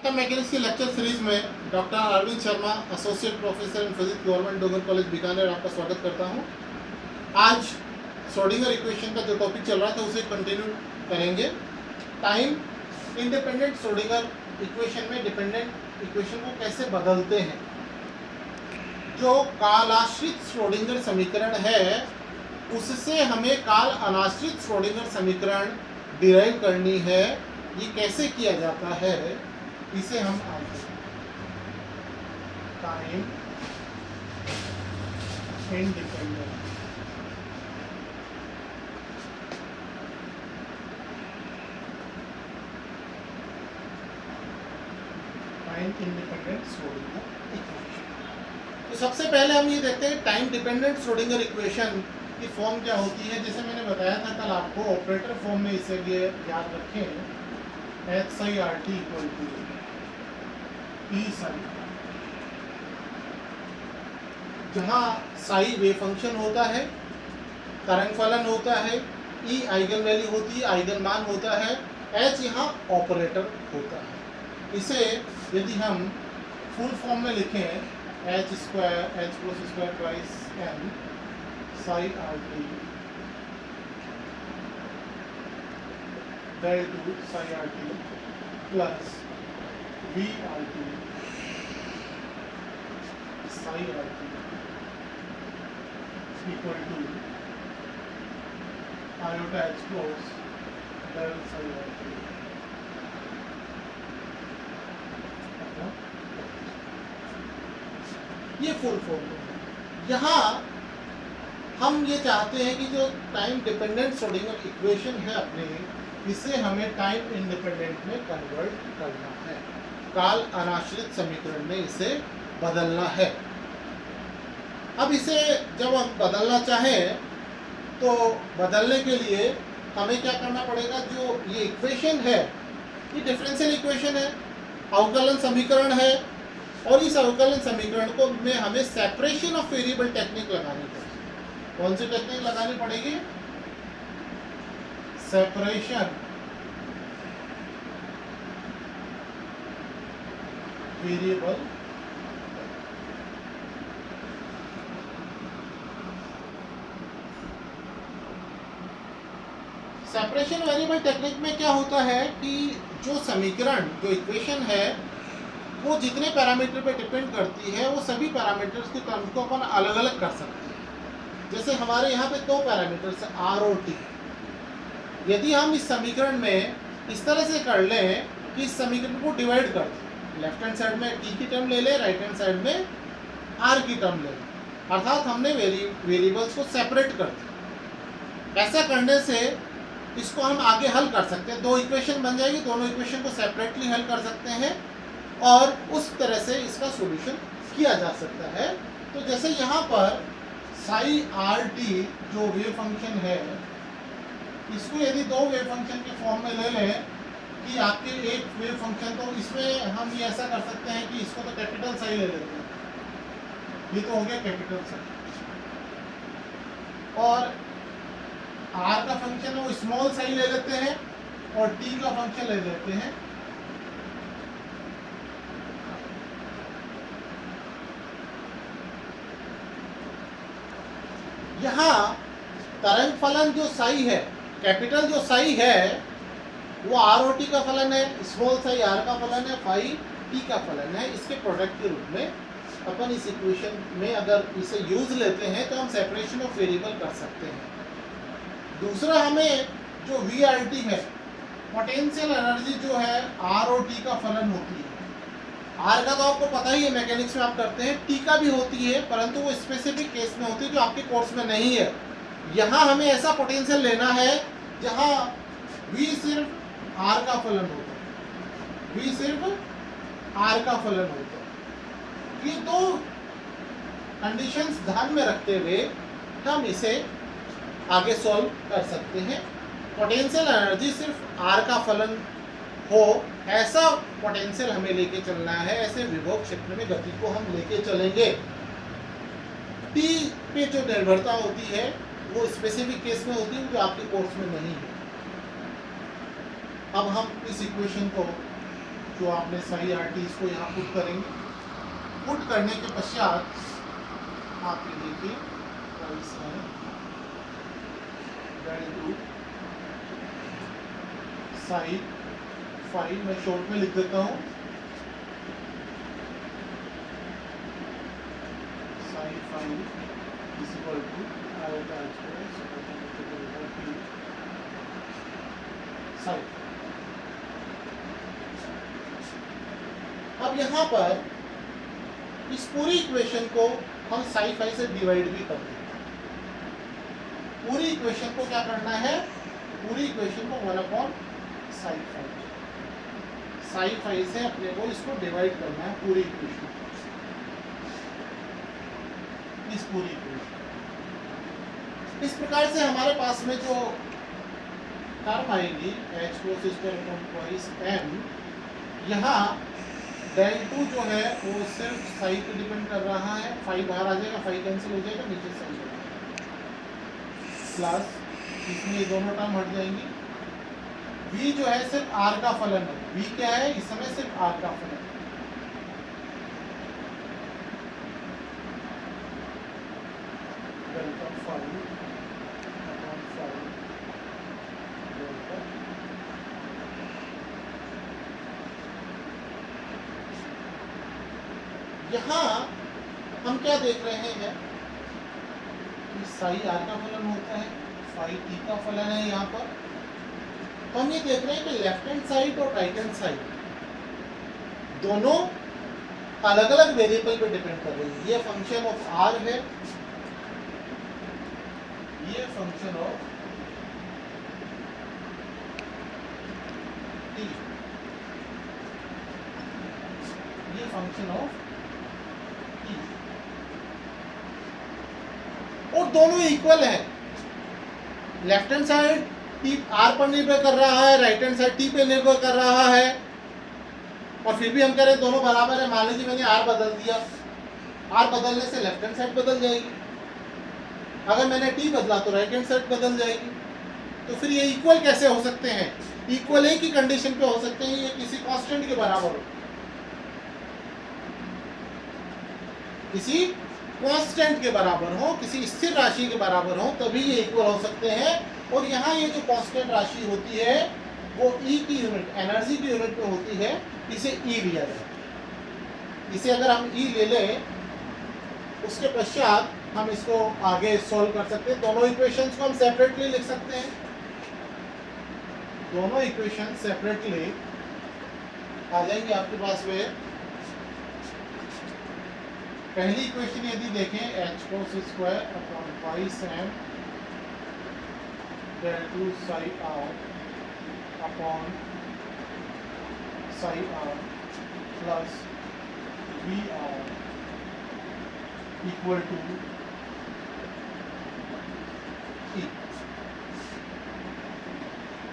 Quantum mechanics की lecture series में doctor Arvind Sharma, associate professor in physics, government Dungar college Bikaner, आपका स्वागत करता हूं। आज श्रोडिंगर इक्वेशन का जो टॉपिक चल रहा था उसे कंटिन्यू करेंगे। टाइम इंडिपेंडेंट श्रोडिंगर इक्वेशन में डिपेंडेंट इक्वेशन को कैसे बदलते हैं। जो कालाश्रित श्रोडिंगर समीकरण है उससे हमें काल अनाश्रित श्रोडिंगर समीकरण डिराइव करनी है। ये कैसे किया जाता है इसे हम आगे टाइम इंडिपेंडेंट श्रोडिंगर इक्वेशन। तो सबसे पहले हम ये देखते हैं टाइम डिपेंडेंट श्रोडिंगर इक्वेशन की फॉर्म क्या होती है। जैसे मैंने बताया था कल आपको, ऑपरेटर फॉर्म में इसे लिए याद रखें, HIRT equal to E psi, जहाँ साई वेव फंक्शन होता है, तरंग फलन होता है, E आइगन वैल्यू होती है, आइगन मान होता है, H यहाँ ऑपरेटर होता है। इसे यदि हम फुल फॉर्म में लिखें, H plus square twice M psi RT del two psi RT plus VRT psi RT equal to iota H cross del psi RT। ये फुल फॉर्म है। यहाँ हम ये चाहते हैं कि जो टाइम डिपेंडेंट श्रोडिंगर इक्वेशन है अपने, इसे हमें टाइम इंडिपेंडेंट में कन्वर्ट करना है। काल अनाश्रित समीकरण में इसे बदलना है। अब इसे जब हम बदलना चाहें तो बदलने के लिए हमें क्या करना पड़ेगा। जो ये इक्वेशन है ये डिफरेंशियल इक्वेशन है, अवकलन समीकरण है, और इस अवकलन समीकरण को में हमें सेपरेशन ऑफ वेरिएबल टेक्निक लगानी पड़ेगी। कौन सी टेक्निक लगानी पड़ेगी? Separation variable separation variable technique में क्या होता है कि जो समीकरण, जो इक्वेशन है, वो जितने पैरामीटर पे डिपेंड करती है वो सभी पैरामीटर्स के टर्म्स को अपन अलग अलग कर सकते हैं। जैसे हमारे यहाँ पे दो पैरामीटर्स है R और T। यदि हम इस समीकरण में इस तरह से कर लें कि इस समीकरण को डिवाइड कर दें, लेफ्ट हैंड साइड में T की टर्म ले लें, राइट हैंड साइड में R की टर्म ले लें, अर्थात हमने वेरिएबल्स को सेपरेट कर दिया। ऐसा करने से इसको हम आगे हल कर सकते हैं। दो इक्वेशन बन जाएगी, दोनों इक्वेशन को सेपरेटली हल कर सकते हैं और उस तरह से इसका सॉल्यूशन किया जा सकता है। तो जैसे यहाँ पर साई RT जो वेव फंक्शन है, इसको यदि दो वेव फंक्शन के फॉर्म में ले लें कि आपके एक वेव फंक्शन, तो इसमें हम ये ऐसा कर सकते हैं कि इसको तो कैपिटल साई ले लेते हैं, ये तो हो गया कैपिटल साई, और R का फंक्शन है वो स्मॉल साई ले लेते हैं, और T का फंक्शन ले लेते हैं यहाँ तरंग फलन जो साई है, कैपिटल जो साई है वो R और T का फलन है, स्मॉल साई R का फलन है, फाई T का फलन है। इसके प्रोडक्ट के रूप में अपन इस इक्वेशन में अगर इसे यूज लेते हैं तो हम सेपरेशन ऑफ वेरिएबल कर सकते हैं। दूसरा, हमें जो VRT है, पोटेंशियल एनर्जी जो है R और T का फलन होती है। R का तो आपको पता ही है, मैकेनिक्स में आप करते हैं, T का भी होती है, परंतु वो स्पेसिफिक केस में होती है जो आपके कोर्स में नहीं है। यहाँ हमें ऐसा पोटेंशियल लेना है जहाँ V सिर्फ R का फलन होता है, V सिर्फ R का फलन होता है। ये दो कंडीशंस ध्यान में रखते हुए हम इसे आगे सॉल्व कर सकते हैं। पोटेंशियल एनर्जी सिर्फ R का फलन हो, ऐसा पोटेंशियल हमें लेके चलना है, ऐसे विभव क्षेत्र में गति को हम लेके चलेंगे। T पे जो निर्भरता होती है वो स्पेसिफिक केस में होती है जो आपके कोर्स में नहीं है। अब हम इस इक्वेशन को जो आपने साई आर टी इसको यहाँ पुट करेंगे। पुट करने के पश्चात आप ये देखिए प्राइस है डेल टू साई फाई, मैं शॉर्ट में लिख देता हूँ psi phi is equal to iota psi. अब यहाँ पर इस पूरी इक्वेशन को हम साई फाई से डिवाइड भी कर देंगे। पूरी इक्वेशन को क्या करना है, पूरी इक्वेशन को 1 साई फाई, साई फाई से अपने को इसको डिवाइड करना है पूरी इक्वेशन, इस पूरी इक्वेशन। इस प्रकार से हमारे पास में जो टर्म आएगी H cross square upon twice M, यहाँ डेल टू जो है वो सिर्फ साई पे डिपेंड कर रहा है, फाई बाहर आ जाएगा, फाई कैंसिल हो जाएगा, नीचे साई प्लस इसमें ये दोनों टर्म हट जाएंगी। v जो है सिर्फ r का फलन है, v क्या है इस समय सिर्फ r का फलन है। Delta phi upon phi delta. यहाँ हम क्या देख रहे हैं कि साई आर का फलन होता है, फाई टी का फलन है। यहाँ पर तो हम ये देख रहे हैं कि लेफ्ट हैंड साइड और राइट हैंड साइड दोनों अलग अलग वेरिएबल पे डिपेंड कर रही है। ये फंक्शन ऑफ आर है, ये फंक्शन ऑफ टी, ये फंक्शन ऑफ टी, और दोनों इक्वल है। Left hand side T R पर निर्भर कर रहा है, राइट हैंड साइड टी पे निर्भर कर रहा है, और फिर भी हम कह रहे हैं दोनों बराबर है। मान लीजिए मैंने आर बदल दिया, आर बदलने से लेफ्ट हैंड साइड बदल जाएगी, अगर मैंने टी बदला तो राइट हैंड साइड बदल जाएगी। तो फिर ये इक्वल कैसे हो सकते हैं? इक्वल एक ही कंडीशन पे हो सकते हैं, ये किसी कांस्टेंट के बराबर हो, किसी कांस्टेंट के बराबर हो, किसी स्थिर राशि के बराबर हो, तभी ये इक्वल हो सकते हैं। और यहाँ ये जो कांस्टेंट राशि होती है वो ई की यूनिट, एनर्जी की यूनिट में होती है, इसे ई लिया जाए। इसे अगर हम ई ले लें उसके पश्चात हम इसको आगे सॉल्व कर सकते हैं। दोनों इक्वेशंस को हम सेपरेटली लिख सकते हैं, दोनों इक्वेशन सेपरेटली आ जाएंगे आपके पास में। पहली इक्वेशन यदि देखें h cross square upon y सैन del two psi r upon psi r plus v r equal to e.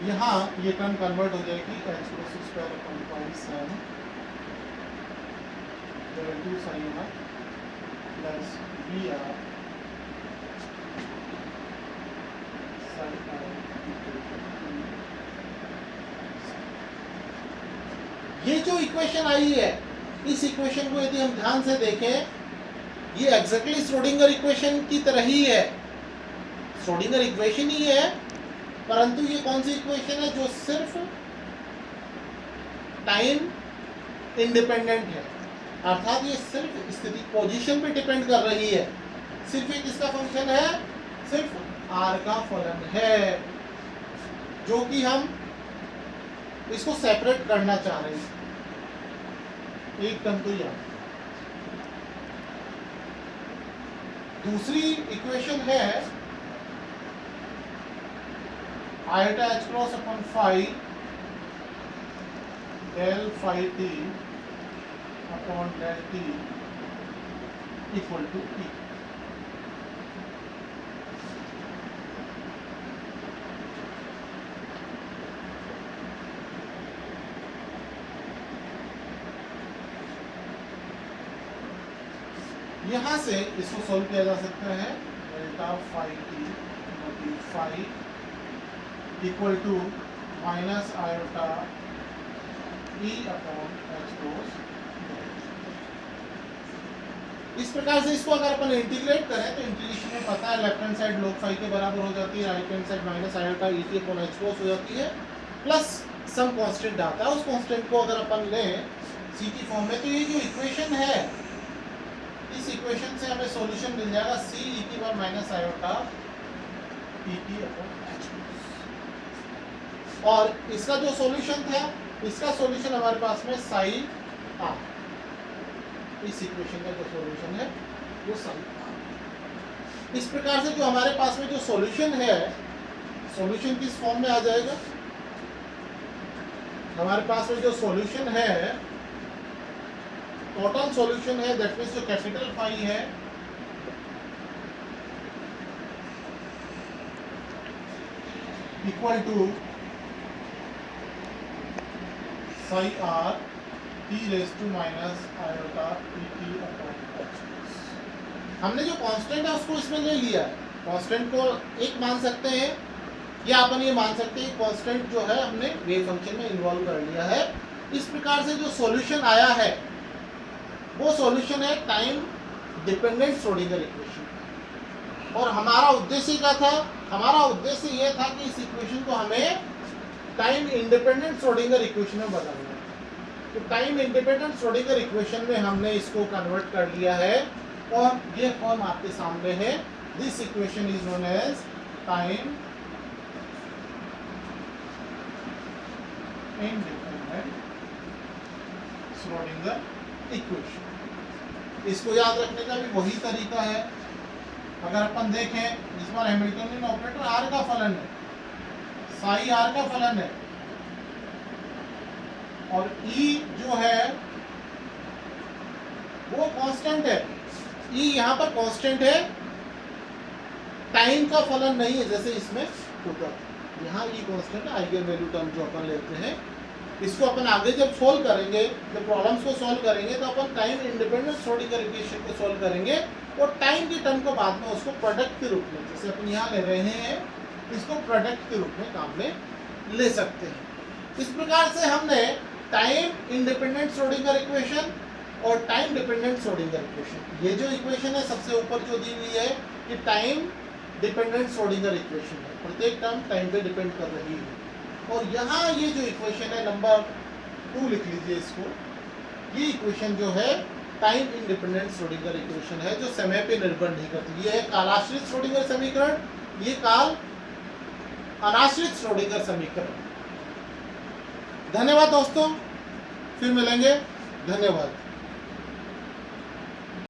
यहाँ ये टर्म कन्वर्ट हो जाएगी h cross square upon y सैन del two psi r plus v r psi r. ये जो equation आई है, इस इक्वेशन को यदि हम ध्यान से देखें, ये एग्जैक्टली श्रोडिंगर इक्वेशन की तरह ही है, श्रोडिंगर इक्वेशन ही है, परंतु ये कौन सी इक्वेशन है जो सिर्फ टाइम इंडिपेंडेंट है, अर्थात ये सिर्फ स्थिति पोजीशन पे डिपेंड कर रही है। सिर्फ एक इसका फंक्शन है, सिर्फ आर का फलन है, जो कि हम इसको सेपरेट करना चाह रहे हैं एकदम। तो यार दूसरी इक्वेशन है iota h cross upon phi del phi t upon del t equal to e. यहाँ से इसको सोल्व किया जा सकता है, delta phi t phi equal to minus iota E upon H cross. इस प्रकार से इसको अगर अपन इंटीग्रेट करें तो इंटीग्रेशन में पता है left hand side log phi के बराबर हो जाती है, right hand side minus iota E t upon H cross हो जाती है, प्लस सम कांस्टेंट आता है। उस कांस्टेंट को अगर अपन लें C की फॉर्म में तो ये जो इक्वेशन है, इस इक्वेशन से हमें सॉल्यूशन मिल जाएगा C e की power minus iota E t upon H cross. और इसका जो सॉल्यूशन था, इसका सॉल्यूशन हमारे पास में साइन r, इस इक्वेशन का जो सॉल्यूशन है वो साइन r। इस प्रकार से जो हमारे पास में जो सॉल्यूशन है, सॉल्यूशन किस फॉर्म में आ जाएगा, हमारे पास में जो सॉल्यूशन है, टोटल सॉल्यूशन है, दैट मींस जो कैपिटल फाई है equal to psi r t raise to minus iota e t upon h। हमने जो कांस्टेंट है उसको इसमें ले लिया है, कांस्टेंट को एक मान सकते हैं या अपन ये मान सकते हैं कांस्टेंट जो है हमने वेव फंक्शन में इन्वॉल्व कर लिया है। इस प्रकार से जो सॉल्यूशन आया है वो सॉल्यूशन है टाइम डिपेंडेंट श्रोडिंगर इक्वेशन। और हमारा उद्देश्य क्या था, हमारा उद्देश्य ये था कि इस इक्वेशन को हमें टाइम इंडिपेंडेंट श्रोडिंगर इक्वेशन में बदलना है। तो टाइम इंडिपेंडेंट श्रोडिंगर इक्वेशन में हमने इसको कन्वर्ट कर लिया है और ये फॉर्म आपके सामने है। This equation is known as time independent Schrodinger equation. इसको याद रखने का भी वही तरीका है। अगर अपन देखें, इस बार हैमिल्टनियन ऑपरेटर r का फलन है, साई r का फलन है, और E जो है वो कांस्टेंट है। E यहाँ पर कांस्टेंट है, टाइम का फलन नहीं है जैसे इसमें होता। यहाँ E कांस्टेंट है, आइगन वैल्यू टर्म जो अपन लेते हैं। इसको अपन आगे जब सोल्व करेंगे, जब प्रॉब्लम्स को सोल्व करेंगे तो अपन टाइम इंडिपेंडेंट श्रोडिंगर इक्वेशन को सोल्व करेंगे और टाइम की टर्म को बाद में उसको प्रोडक्ट के रूप में, जैसे अपन यहाँ ले रहे हैं, इसको प्रोडक्ट के रूप में काम में ले सकते हैं। इस प्रकार से हमने टाइम इंडिपेंडेंट श्रोडिंगर इक्वेशन और टाइम डिपेंडेंट श्रोडिंगर इक्वेशन, ये जो इक्वेशन है सबसे ऊपर जो दी हुई है कि टाइम डिपेंडेंट श्रोडिंगर इक्वेशन है, प्रत्येक टर्म टाइम पे डिपेंड कर रही है। और यहाँ ये जो इक्वेशन है नंबर 2 लिख लीजिए इसको, ये इक्वेशन जो है टाइम इंडिपेंडेंट श्रोडिंगर इक्वेशन है जो समय पे निर्भर नहीं करती। ये है कालाश्रित श्रोडिंगर समीकरण, ये काल अनाश्रित श्रोडिंगर समीकरण। धन्यवाद दोस्तों, फिर मिलेंगे, धन्यवाद।